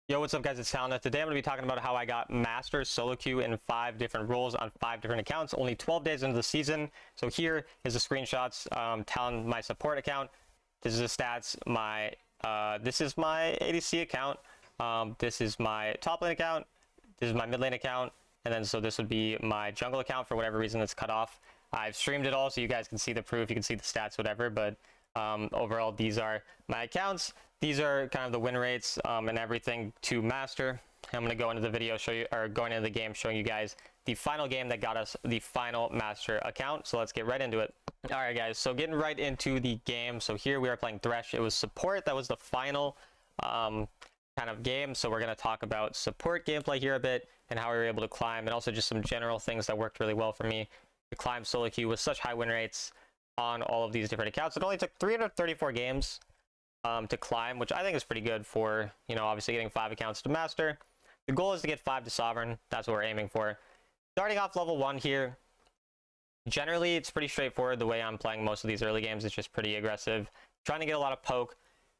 Yo, what's up guys, it's Talon. Today I'm going to be talking about how I got Master Solo Queue in 5 different roles on 5 different accounts, only 12 days into the season. So here is the screenshots, Talon, my support account. This is the stats, this is my ADC account, this is my top lane account, this is my mid lane account, and then so this would be my jungle account. For whatever reason it's cut off. I've streamed it all so you guys can see the proof, you can see the stats, whatever, but overall these are my accounts. These are kind of the win rates and everything to master. I'm going to go into the video, going into the game, showing you guys the final game that got us the final master account. So let's get right into it. All right, guys. So getting right into the game. So here we are playing Thresh. It was support. That was the final kind of game. So we're going to talk about support gameplay here a bit and how we were able to climb, and also just some general things that worked really well for me to climb solo queue with such high win rates on all of these different accounts. It only took 334 games to climb, which I think is pretty good for, you know, obviously getting 5 accounts to master. The goal is to get 5 to sovereign. That's what we're aiming for. Starting off level 1 here, generally it's pretty straightforward. The way I'm playing most of these early games, it's just pretty aggressive, trying to get a lot of poke.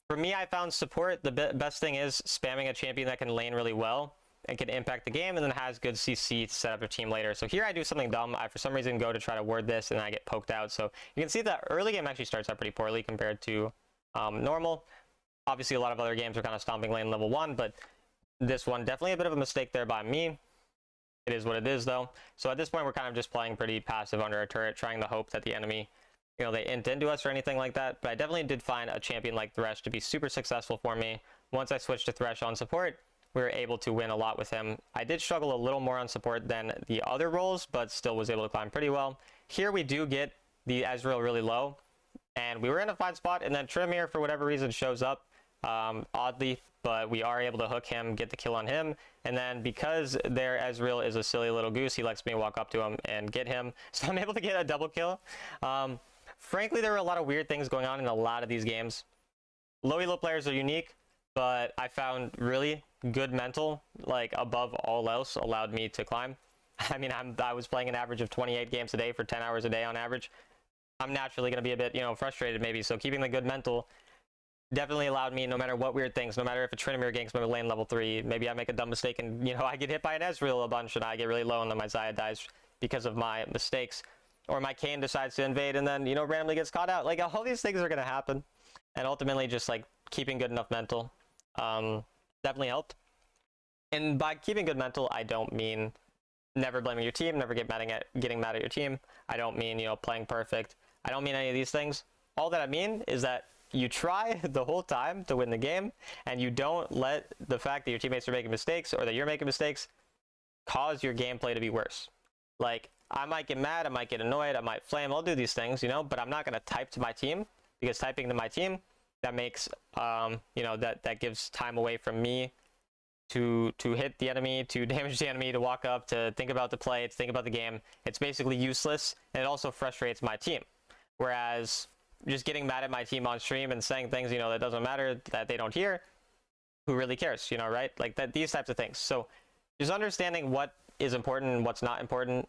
For me, I found support, the best thing is spamming a champion that can lane really well and can impact the game and then has good CC to set up your team later. So here I do something dumb. I for some reason go to try to ward this and I get poked out. So you can see that early game actually starts out pretty poorly compared to normal. Obviously a lot of other games are kind of stomping lane level 1, but this one definitely a bit of a mistake there by me. It is what it is though. So at this point we're kind of just playing pretty passive under a turret, trying to hope that the enemy, you know, they int into us or anything like that. But I definitely did find a champion like Thresh to be super successful for me. Once I switched to Thresh on support, we were able to win a lot with him. I did struggle a little more on support than the other roles, but still was able to climb pretty well. Here we do get the Ezreal really low, and we were in a fine spot, and then Trymir, for whatever reason, shows up oddly, but we are able to hook him, get the kill on him, and then because their Ezreal is a silly little goose, he lets me walk up to him and get him, so I'm able to get a double kill. Frankly, there were a lot of weird things going on in a lot of these games. Low elo players are unique, but I found really good mental, like above all else, allowed me to climb. I mean, I was playing an average of 28 games a day for 10 hours a day on average. I'm naturally going to be a bit, you know, frustrated maybe. So keeping the good mental definitely allowed me, no matter what weird things, no matter if a Trymir ganks my lane level 3, maybe I make a dumb mistake and, you know, I get hit by an Ezreal a bunch and I get really low and then my Xayah dies because of my mistakes. Or my Kayn decides to invade and then, you know, randomly gets caught out. Like, all these things are going to happen. And ultimately just, like, keeping good enough mental definitely helped. And by keeping good mental, I don't mean never blaming your team, never getting mad at your team. I don't mean, you know, playing perfect. I don't mean any of these things. All that I mean is that you try the whole time to win the game, and you don't let the fact that your teammates are making mistakes or that you're making mistakes cause your gameplay to be worse. Like, I might get mad, I might get annoyed, I might flame, I'll do these things, you know, but I'm not going to type to my team, because typing to my team, that makes, you know, that gives time away from me to hit the enemy, to damage the enemy, to walk up, to think about the play, to think about the game. It's basically useless, and it also frustrates my team. Whereas just getting mad at my team on stream and saying things, you know, that doesn't matter, that they don't hear, who really cares, you know, right? Like that, these types of things. So just understanding what is important and what's not important.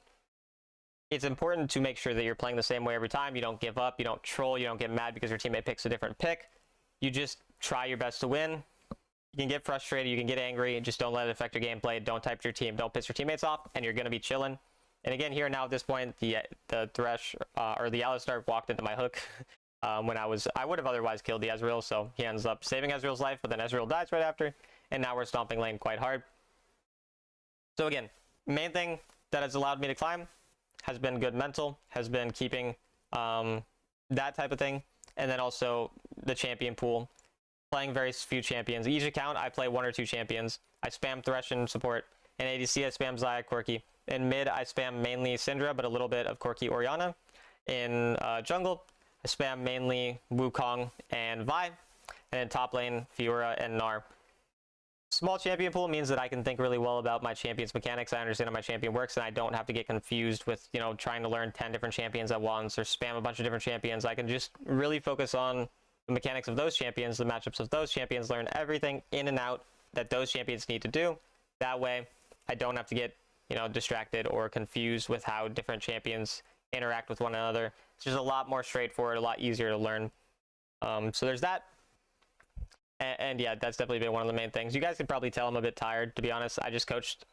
It's important to make sure that you're playing the same way every time. You don't give up, you don't troll, you don't get mad because your teammate picks a different pick. You just try your best to win. You can get frustrated, you can get angry, just don't let it affect your gameplay. Don't type to your team, don't piss your teammates off, and you're going to be chilling. And again, here now at this point, the Thresh, or the Alistar walked into my hook when I would have otherwise killed the Ezreal, so he ends up saving Ezreal's life, but then Ezreal dies right after, and now we're stomping lane quite hard. So again, main thing that has allowed me to climb has been good mental, has been keeping that type of thing, and then also the champion pool. Playing very few champions. Each account, I play 1 or 2 champions. I spam Thresh in support. In ADC, I spam Xayah, Corki. In mid, I spam mainly Syndra, but a little bit of Corki, Orianna. In jungle, I spam mainly Wukong and Vi. And in top lane, Fiora and Gnar. Small champion pool means that I can think really well about my champion's mechanics. I understand how my champion works, and I don't have to get confused with, you know, trying to learn 10 different champions at once or spam a bunch of different champions. I can just really focus on the mechanics of those champions, the matchups of those champions, learn everything in and out that those champions need to do. That way, I don't have to get, you know, distracted or confused with how different champions interact with one another. It's just a lot more straightforward, a lot easier to learn. So there's that. And yeah, that's definitely been one of the main things. You guys could probably tell I'm a bit tired, to be honest. I just coached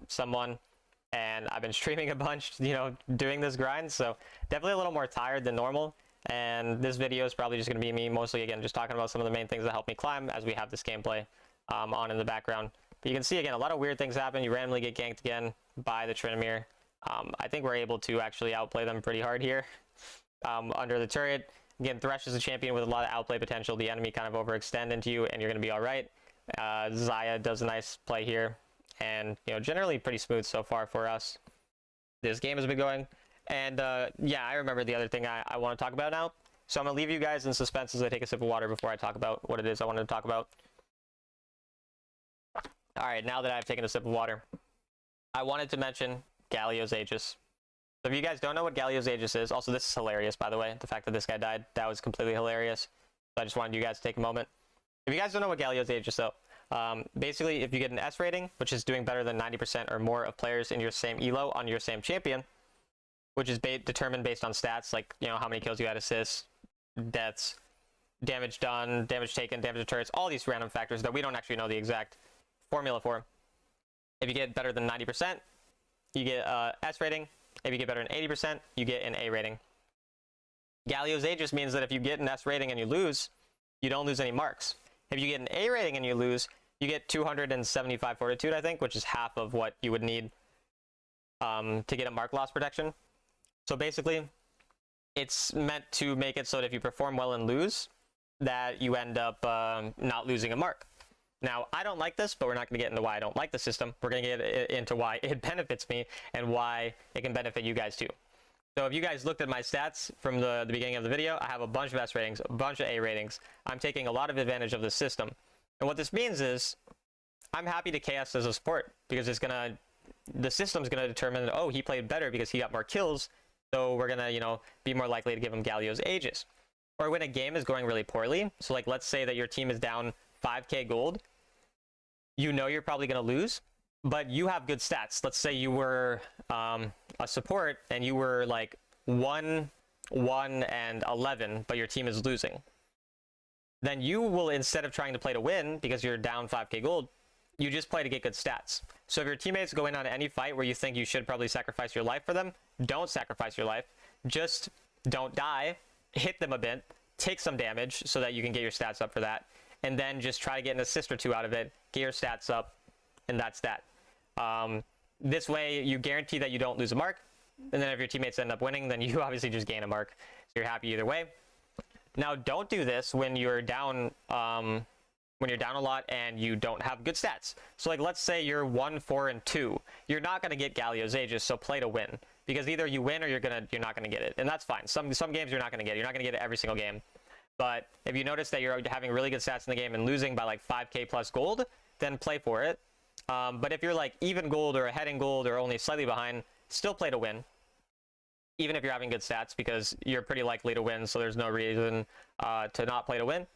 someone, and I've been streaming a bunch, you know, doing this grind, so definitely a little more tired than normal. And this video is probably just going to be me mostly, again, just talking about some of the main things that help me climb as we have this gameplay on in the background. But you can see, again, a lot of weird things happen. You randomly get ganked again by the Trinamir. I think we're able to actually outplay them pretty hard here under the turret. Again, Thresh is a champion with a lot of outplay potential. The enemy kind of overextend into you, and you're going to be all right. Xayah does a nice play here, and you know, generally pretty smooth so far for us. This game has been going, and yeah, I remember the other thing I want to talk about now. So I'm going to leave you guys in suspense as I take a sip of water before I talk about what it is I wanted to talk about. All right, now that I've taken a sip of water, I wanted to mention Gallio's Aegis. So if you guys don't know what Gallio's Aegis is, also this is hilarious, by the way, the fact that this guy died, that was completely hilarious. So I just wanted you guys to take a moment. If you guys don't know what Gallio's Aegis is, though, basically if you get an S rating, which is doing better than 90% or more of players in your same elo on your same champion, which is determined based on stats, like, you know, how many kills you had, assists, deaths, damage done, damage taken, damage to turrets, all these random factors that we don't actually know the exact formula for. If you get better than 90%, you get a S rating. If you get better than 80%, you get an A rating. Gallio's Aegis means that if you get an S rating and you lose, you don't lose any marks. If you get an A rating and you lose, you get 275 fortitude, I think, which is half of what you would need to get a mark loss protection. So basically, it's meant to make it so that if you perform well and lose, that you end up not losing a mark. Now, I don't like this, but we're not going to get into why I don't like the system. We're going to get into why it benefits me and why it can benefit you guys too. So if you guys looked at my stats from the beginning of the video, I have a bunch of S ratings, a bunch of A ratings. I'm taking a lot of advantage of this system. And what this means is I'm happy to KS as a support because the system's going to determine that, oh, he played better because he got more kills. So we're going to, you know, be more likely to give him Gallio's Aegis. Or when a game is going really poorly, so like let's say that your team is down 5k gold, you know you're probably going to lose, but you have good stats. Let's say you were a support and you were like 1, 1, and 11, but your team is losing. Then you will, instead of trying to play to win because you're down 5k gold, you just play to get good stats. So if your teammates go in on any fight where you think you should probably sacrifice your life for them, don't sacrifice your life. Just don't die, hit them a bit, take some damage so that you can get your stats up for that, and then just try to get an assist or two out of it, get your stats up, and that's that. This way, you guarantee that you don't lose a mark, and then if your teammates end up winning, then you obviously just gain a mark. So you're happy either way. Now, don't do this when you're down a lot and you don't have good stats. So like, let's say you're 1, 4, and 2. You're not going to get Gallio's Aegis, so play to win. Because either you win or you're not going to get it. And that's fine. Some games you're not going to get it. You're not going to get it every single game. But if you notice that you're having really good stats in the game and losing by like 5k plus gold, then play for it. But if you're like even gold or ahead in gold or only slightly behind, still play to win. Even if you're having good stats, because you're pretty likely to win, so there's no reason to not play to win.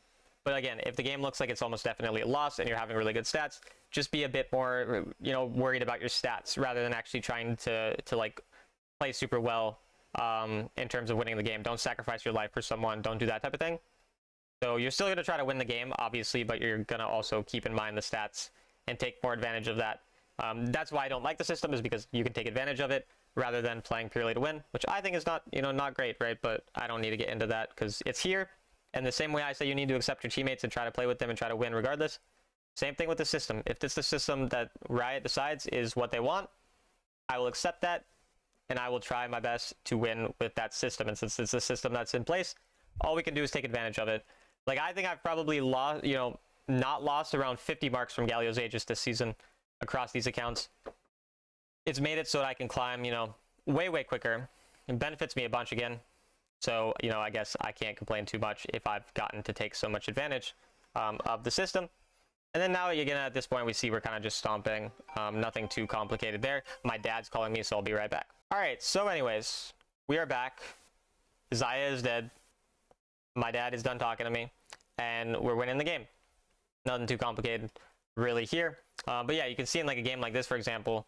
But again, if the game looks like it's almost definitely a loss and you're having really good stats, just be a bit more, you know, worried about your stats rather than actually trying to like play super well in terms of winning the game. Don't sacrifice your life for someone. Don't do that type of thing. So you're still going to try to win the game, obviously, but you're going to also keep in mind the stats and take more advantage of that. That's why I don't like the system, is because you can take advantage of it rather than playing purely to win, which I think is not, you know, not great, right? But I don't need to get into that because it's here. And the same way I say you need to accept your teammates and try to play with them and try to win regardless, same thing with the system. If this is the system that Riot decides is what they want, I will accept that, and I will try my best to win with that system. And since it's a system that's in place, all we can do is take advantage of it. Like, I think I've probably lost, you know, not lost around 50 marks from Gallio's Aegis this season across these accounts. It's made it so that I can climb, you know, way, way quicker. It benefits me a bunch again. So, you know, I guess I can't complain too much if I've gotten to take so much advantage of the system. And then now, again, at this point, we see we're kind of just stomping. Nothing too complicated there. My dad's calling me, so I'll be right back. All right, so anyways, we are back. Xayah is dead. My dad is done talking to me. And we're winning the game. Nothing too complicated really here. But yeah, you can see in like a game like this, for example,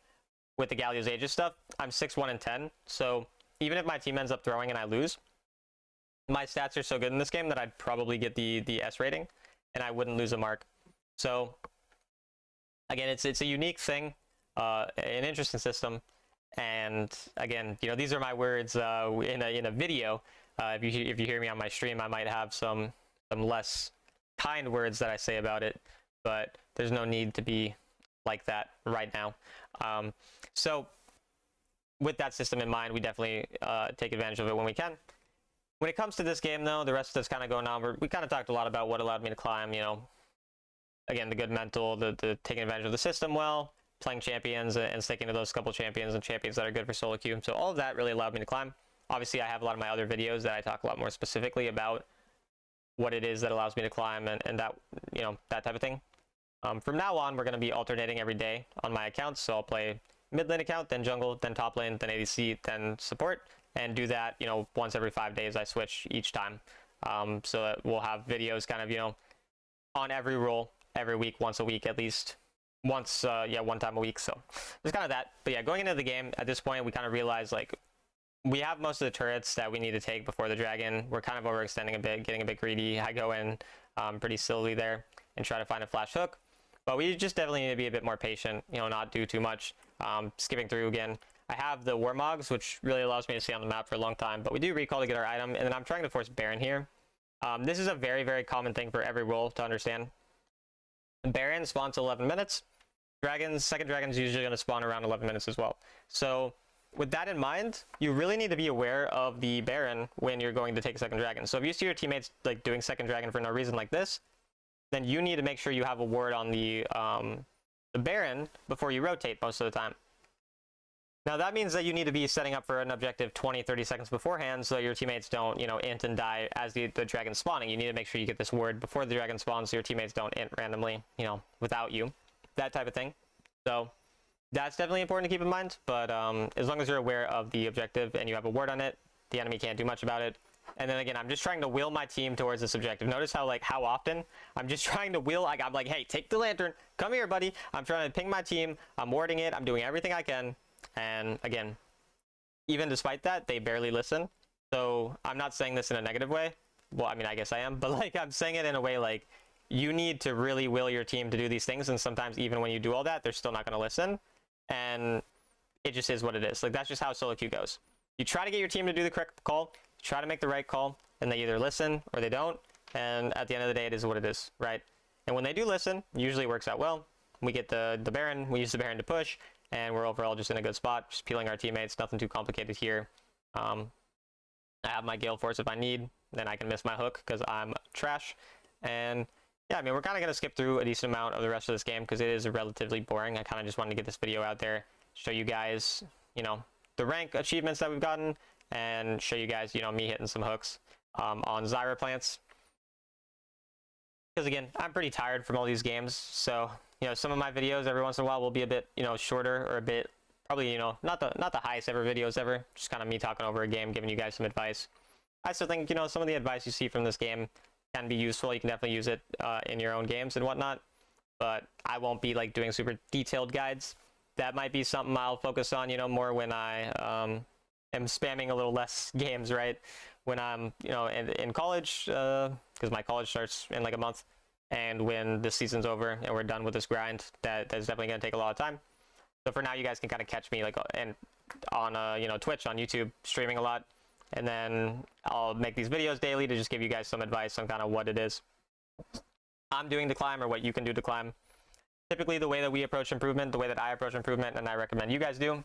with the Gallio's Aegis stuff, I'm 6, 1, and 10. So even if my team ends up throwing and I lose, my stats are so good in this game that I'd probably get the S rating. and I wouldn't lose a mark. So again, it's a unique thing, an interesting system. And again, these are my words in a video. If you hear me on my stream, I might have some less kind words that I say about it, but there's no need to be like that right now. So with that system in mind, we definitely take advantage of it when we can. When it comes to this game, though, the rest that's kind of going on, we kind of talked a lot about what allowed me to climb. Again, the good mental, the taking advantage of the system well, playing champions and sticking to those couple champions and champions that are good for solo queue. So all of that really allowed me to climb. Obviously, I have a lot of my other videos that I talk a lot more specifically about what it is that allows me to climb and that, that type of thing. From now on, we're going to be alternating every day on my accounts. So I'll play mid lane account, then jungle, then top lane, then ADC, then support, and do that, once every 5 days I switch each time. So that we'll have videos kind of, on every role, every week, once a week at least. Once, one time a week. So there's kind of that. But yeah, going into the game, at this point, we kind of realized, like, we have most of the turrets that we need to take before the dragon. We're kind of overextending a bit, getting a bit greedy. I go in pretty slowly there and try to find a flash hook. But we just definitely need to be a bit more patient, not do too much. Skipping through again. I have the Warmogs, which really allows me to stay on the map for a long time. But we do recall to get our item, and then I'm trying to force Baron here. This is a very, very common thing for every role to understand. Baron spawns 11 minutes. Second dragon's usually going to spawn around 11 minutes as well. So with that in mind, you really need to be aware of the Baron when you're going to take a second dragon. So if you see your teammates like doing second dragon for no reason like this, then you need to make sure you have a ward on the Baron before you rotate most of the time. Now that means that you need to be setting up for an objective 20-30 seconds beforehand so your teammates don't, int and die as the dragon's spawning. You need to make sure you get this ward before the dragon spawns so your teammates don't int randomly, without you. That type of thing. So that's definitely important to keep in mind, but as long as you're aware of the objective and you have a ward on it, the enemy can't do much about it. And then again, I'm just trying to will my team towards this objective. Notice how often I'm just trying to will. I'm like, hey, take the lantern, come here, buddy. I'm trying to ping my team. I'm warding it. I'm doing everything I can. And again, even despite that, they barely listen. So I'm not saying this in a negative way. Well, I mean, I guess I am, but like I'm saying it in a way like you need to really will your team to do these things. And sometimes even when you do all that, they're still not going to listen. And it just is what it is. Like that's just how solo queue goes. You try to get your team to do the correct call, try to make the right call, and they either listen or they don't. And at the end of the day, it is what it is, right? And when they do listen, usually it works out well. We get the Baron, we use the Baron to push, and we're overall just in a good spot, just peeling our teammates, nothing too complicated here. I have my Gale Force if I need, then I can miss my hook because I'm trash. And yeah, I mean, we're kind of going to skip through a decent amount of the rest of this game because it is relatively boring. I kind of just wanted to get this video out there, show you guys, the rank achievements that we've gotten, and show you guys, me hitting some hooks on Zyra plants. Because again, I'm pretty tired from all these games, so some of my videos every once in a while will be a bit shorter or a bit probably not the highest ever videos ever, just kind of me talking over a game, giving you guys some advice. I still think some of the advice you see from this game can be useful. You can definitely use it in your own games and whatnot, but I won't be like doing super detailed guides. That might be something I'll focus on more when I am spamming a little less games, right? When I'm in college, because my college starts in like a month, and when this season's over and we're done with this grind, that's definitely going to take a lot of time. So for now, you guys can kind of catch me like on Twitch, on YouTube, streaming a lot, and then I'll make these videos daily to just give you guys some advice on kind of what it is I'm doing to climb or what you can do to climb. Typically, the way that we approach improvement, the way that I approach improvement, and I recommend you guys do,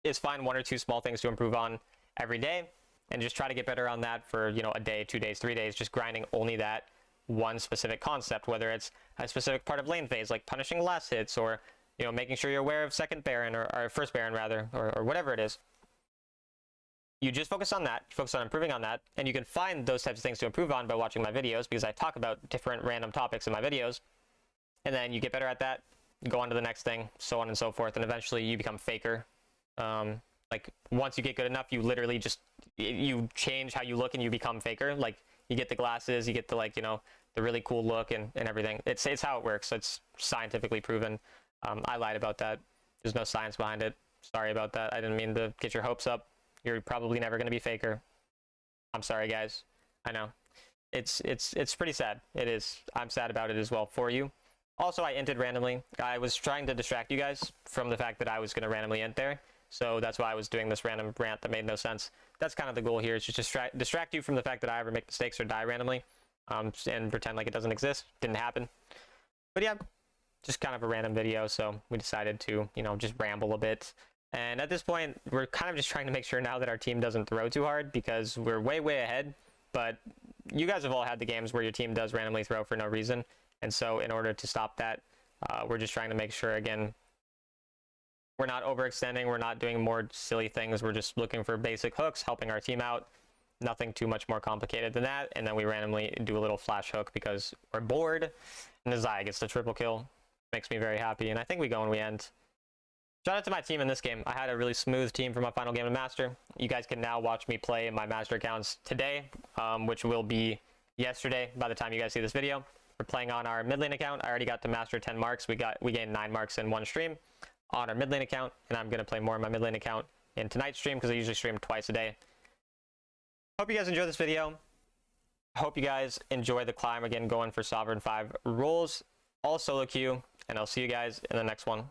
is find 1 or 2 small things to improve on every day, and just try to get better on that for a day, 2 days, 3 days, just grinding only that one specific concept, whether it's a specific part of lane phase, like punishing last hits, or making sure you're aware of second Baron or first Baron rather, or whatever it is. You just focus on that, focus on improving on that, and you can find those types of things to improve on by watching my videos, because I talk about different random topics in my videos, and then you get better at that, go on to the next thing, so on and so forth, and eventually you become faker. Like once you get good enough, you literally just you change how you look and you become faker. Like you get the glasses, you get the the really cool look and everything. It's how it works. It's scientifically proven. I lied about that. There's no science behind it. Sorry about that. I didn't mean to get your hopes up. You're probably never going to be faker. I'm sorry, guys. I know. It's pretty sad. It is. I'm sad about it as well for you. Also, I inted randomly. I was trying to distract you guys from the fact that I was going to randomly int there. So that's why I was doing this random rant that made no sense. That's kind of the goal here, is just distract you from the fact that I ever make mistakes or die randomly, and pretend like it doesn't exist. Didn't happen. But yeah, just kind of a random video. So we decided to, you know, just ramble a bit. And at this point, we're kind of just trying to make sure now that our team doesn't throw too hard, because we're way, way ahead. But you guys have all had the games where your team does randomly throw for no reason. And so in order to stop that, we're just trying to make sure, again, we're not overextending. We're not doing more silly things. We're just looking for basic hooks, helping our team out. Nothing too much more complicated than that. And then we randomly do a little flash hook because we're bored. And the Zai gets the triple kill. Makes me very happy. And I think we go and we end. Shout out to my team in this game. I had a really smooth team for my final game of Master. You guys can now watch me play in my Master accounts today, which will be yesterday by the time you guys see this video. We're playing on our mid lane account. I already got to Master 10 marks. We gained 9 marks in one stream on our mid lane account, and I'm going to play more on my mid lane account in tonight's stream because I usually stream twice a day. Hope you guys enjoy this video. Hope you guys enjoy the climb, again, going for Sovereign 5 roles, all solo queue, and I'll see you guys in the next one.